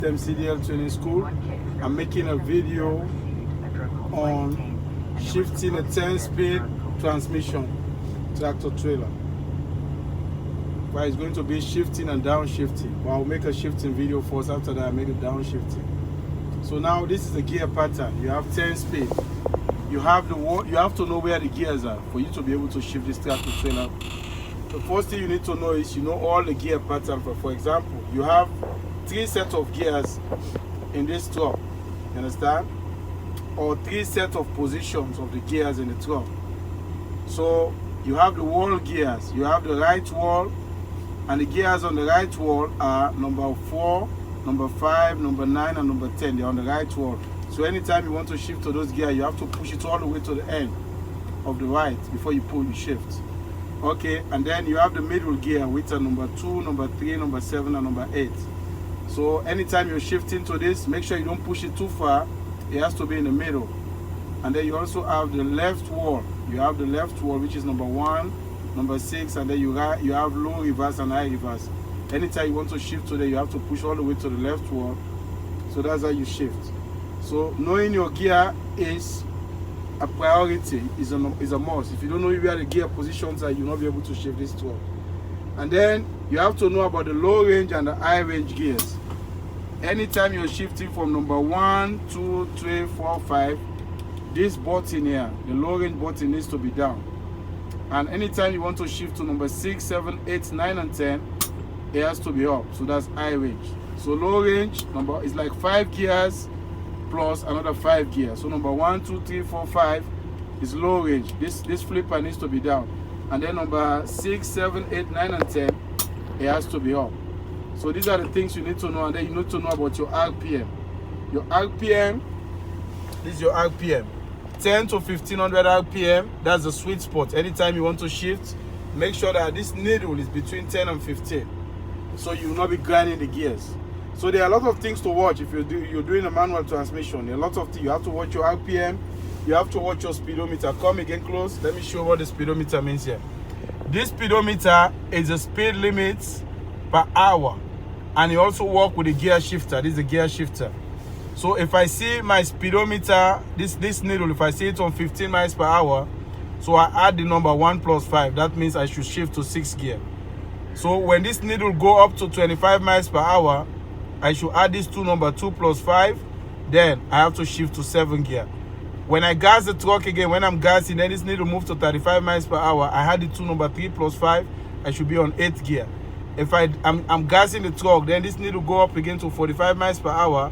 MCDL Training School. I'm making a video on shifting a 10-speed transmission tractor trailer. But it's going to be shifting and downshifting. But I'll make a shifting video first. After that, I make a downshifting. So now this is the gear pattern. You have 10 speed. You have to know where the gears are for you to be able to shift this tractor trailer. The first thing you need to know is you know all the gear pattern. For example, you have 3 sets of gears in this truck. You understand? Or 3 sets of positions of the gears in the truck. So you have the wall gears. You have the right wall, and the gears on the right wall are number 4, number 5, number 9, and number 10. They're on the right wall. So anytime you want to shift to those gears, you have to push it all the way to the end of the right before you pull the shift. Okay, and then you have the middle gear, which are number 2, number 3, number 7, and number 8. So anytime you're shifting to this, make sure you don't push it too far. It has to be in the middle. And then you also have the left wall. You have the left wall, which is number 1, number 6, and then you have low reverse and high reverse. Anytime you want to shift to there, you have to push all the way to the left wall. So that's how you shift. So knowing your gear is a priority, is a must. If you don't know where the gear positions are, you'll not be able to shift this truck. And then you have to know about the low range and the high range gears. Anytime you're shifting from number 1, 2, 3, 4, 5, this button here, the low range button, needs to be down. And anytime you want to shift to number 6, 7, 8, 9, and 10, it has to be up. So that's high range. So low range number is like 5 gears plus another 5 gears. So number 1, 2, 3, 4, 5 is low range. This flipper needs to be down. And then number 6, 7, 8, 9, and 10, it has to be up. So these are the things you need to know. And then you need to know about your RPM. Your RPM, this is your RPM. 10 to 1500 RPM, that's the sweet spot. Anytime you want to shift, make sure that this needle is between 10 and 15. So you will not be grinding the gears. So there are a lot of things to watch if you're doing a manual transmission. There are a lot of things. You have to watch your RPM. You have to watch your speedometer. Come again close. Let me show what the speedometer means here. This speedometer is the speed limits per hour. And you also work with the gear shifter. This is the gear shifter. So if I see my speedometer, this needle, if I see it on 15 miles per hour, so I add the number 1 plus 5. That means I should shift to 6 gear. So when this needle go up to 25 miles per hour, I should add this number 2 plus 5. Then I have to shift to 7 gear. When I gas the truck again, when I'm gassing, then this needle move to 35 miles per hour. I had the number 3 plus 5. I should be on 8 gear. If I'm gassing the truck, then this needle go up again to 45 miles per hour.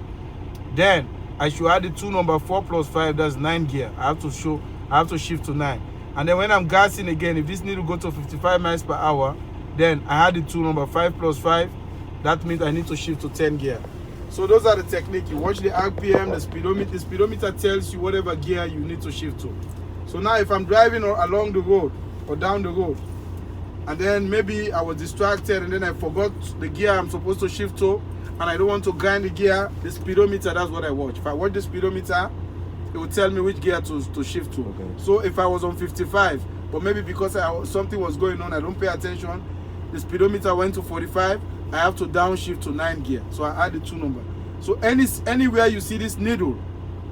Then I should add the number 4 plus 5. That's 9 gear. I have to shift to 9. And then when I'm gassing again, if this needle go to 55 miles per hour, then I had the number 5 plus 5. That means I need to shift to 10 gear. So those are the technique. You watch the RPM, the speedometer. The speedometer tells you whatever gear you need to shift to. So now if I'm driving along the road or down the road, and then maybe I was distracted and then I forgot the gear I'm supposed to shift to, and I don't want to grind the gear, the speedometer, that's what I watch. If I watch the speedometer, it will tell me which gear to shift to. Okay. So if I was on 55, but maybe because something was going on, I don't pay attention, the speedometer went to 45, I have to downshift to 9 gear. So I add the 2 number. So anywhere you see this needle,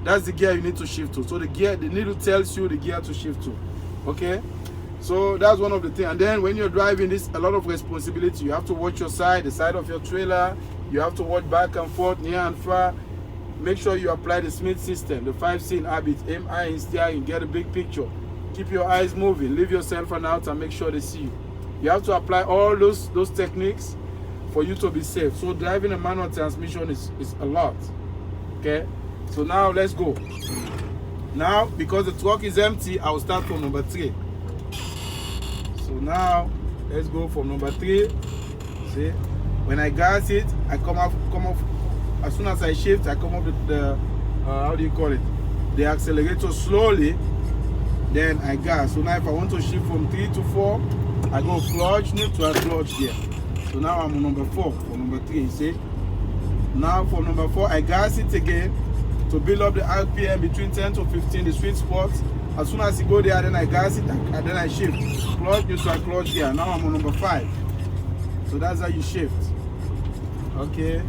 that's the gear you need to shift to. So the needle tells you the gear to shift to. Okay? So that's one of the things. And then when you're driving, this a lot of responsibility. You have to watch your side, the side of your trailer. You have to watch back and forth, near and far. Make sure you apply the Smith system, the 5-scene habit. Aim high in steering, get a big picture. Keep your eyes moving. Leave your cell phone out and make sure they see you. You have to apply all those techniques for you to be safe. So driving a manual transmission is a lot. Okay? So now let's go. Now, because the truck is empty, I'll start from number 3. So now, let's go from number 3. See? When I gas it, I come off. As soon as I shift, I come off the how do you call it? The accelerator slowly. Then I gas. So now if I want to shift from 3 to 4, I go clutch, neutral, clutch gear. So now I'm on number 4 for number 3, you see? Now for number 4, I gas it again to build up the RPM between 10 to 15, the sweet spot. As soon as you go there, then I gas it and then I shift. Clutch, neutral, clutch gear. Now I'm on number 5. So that's how you shift. Okay.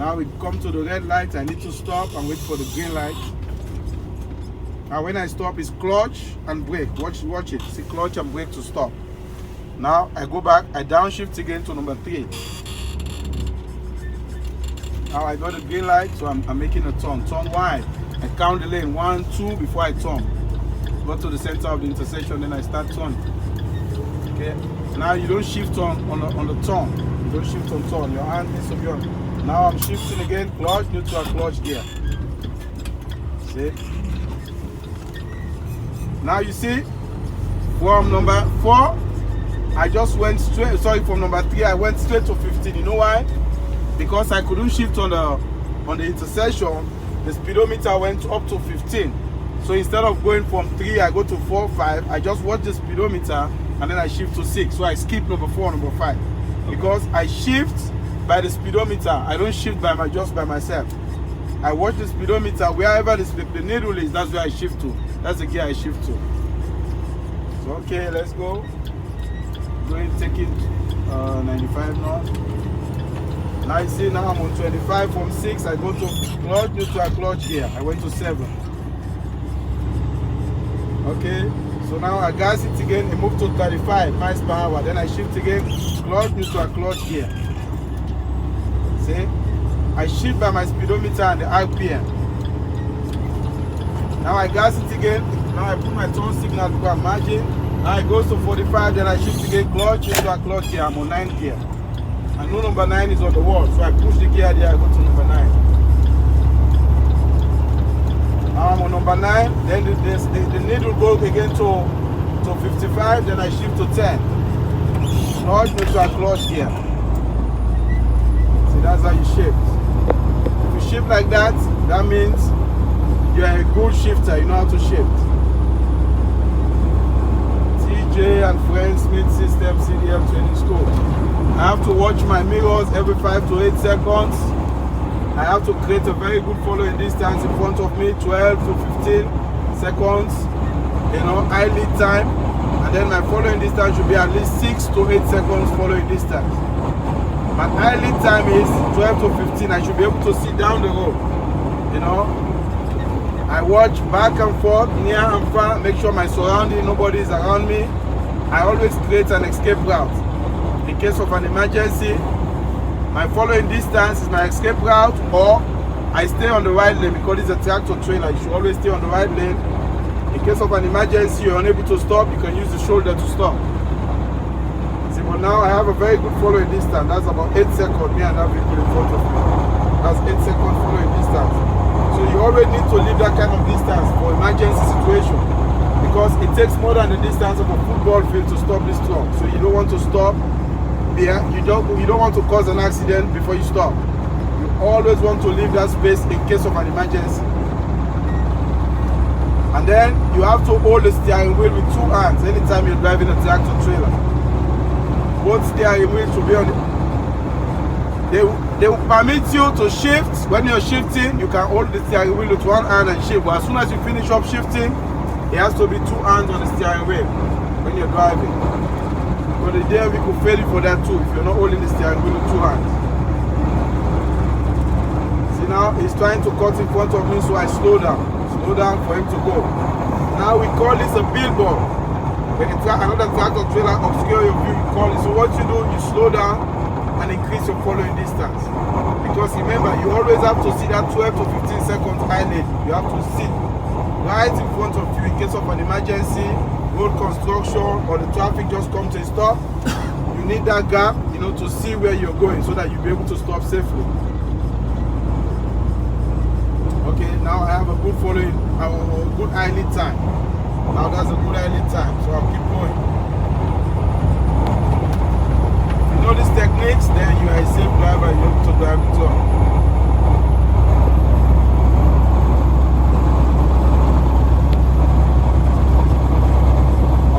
Now we come to the red light. I need to stop and wait for the green light. Now when I stop, it's clutch and brake. Watch it. See, clutch and brake to stop. Now I go back, I downshift again to number 3. Now I got the green light, so I'm making a turn. Turn wide. I count the lane 1, 2 before I turn. Go to the center of the intersection, then I start turning. Okay. Now you don't shift on the turn. You don't shift on turn. Your hand needs to be on. Now I'm shifting again, clutch, neutral, clutch gear. See? Now you see, from number 4, I just went straight, from number 3, I went straight to 15. You know why? Because I couldn't shift on the intersection, the speedometer went up to 15. So instead of going from 3, I go to 4, 5, I just watch the speedometer and then I shift to 6. So I skip number 4, number 5. Because I shift by the speedometer, I don't shift just by myself. I watch the speedometer, wherever the needle is, that's where I shift to. That's the gear I shift to. So okay, let's go. Going, take it 95 now. Now you see, now I'm on 25 from 6. I go to clutch, neutral, clutch gear. I went to 7. Okay, so now I gas it again and move to 35 miles per hour. Then I shift again, clutch, neutral, clutch gear. See, I shift by my speedometer and the RPM. Now I gas it again. Now I put my turn signal to go margin. Now it goes to 45, then I shift again, clutch, neutral, clutch gear. I'm on 9 gear. I know number 9 is on the wall, so I push the gear there, I go to number 9. Now I'm on number 9, then the needle goes again to 55, then I shift to 10. Clutch, neutral, clutch gear. See, that's how you shift. If you shift like that, that means you are a good shifter, you know how to shift. TJ and Friends Smith System CDM Training School. I have to watch my mirrors every 5 to 8 seconds. I have to create a very good following distance in front of me, 12 to 15 seconds, eye lead time, and then my following distance should be at least 6 to 8 seconds following distance. My eye lead time is 12 to 15. I should be able to see down the road. I watch back and forth, near and far, make sure my surrounding, nobody is around me. I always create an escape route. In case of an emergency, my following distance is my escape route, or I stay on the right lane because it's a tractor trailer. You should always stay on the right lane. In case of an emergency, you're unable to stop, you can use the shoulder to stop. See, but now I have a very good following distance. That's about 8 seconds, me and that vehicle in front of me. That's 8 seconds following distance. So you always need to leave that kind of distance for emergency situation, because it takes more than the distance of a football field to stop this truck. So you don't want to stop. You don't want to cause an accident before you stop. You always want to leave that space in case of an emergency. And then you have to hold the steering wheel with 2 hands anytime you're driving a tractor trailer. Both steering wheels will be on it. They will permit you to shift. When you're shifting, you can hold the steering wheel with 1 hand and shift. But as soon as you finish up shifting, it has to be 2 hands on the steering wheel when you're driving. But the day we could fail you for that too if you're not holding the steering wheel with 2 hands. See, now he's trying to cut in front of me, so I slow down for him to go. Now we call this a billboard. When another tractor trailer obscure your view, you call it. So what you do, you slow down and increase your following distance. Because remember, you always have to see that 12 to 15 seconds high lane. You have to sit right in front of you in case of an emergency, road construction, or the traffic just come to a stop. You need that gap, to see where you're going so that you'll be able to stop safely. Okay, now I have a good following, a good eye lead time. Now that's a good eye lead time, so I'll keep going. If you know these techniques, then you are a safe driver, you're able to drive the truck.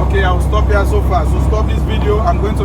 Okay, I'll stop here so far. So stop this video. I'm going to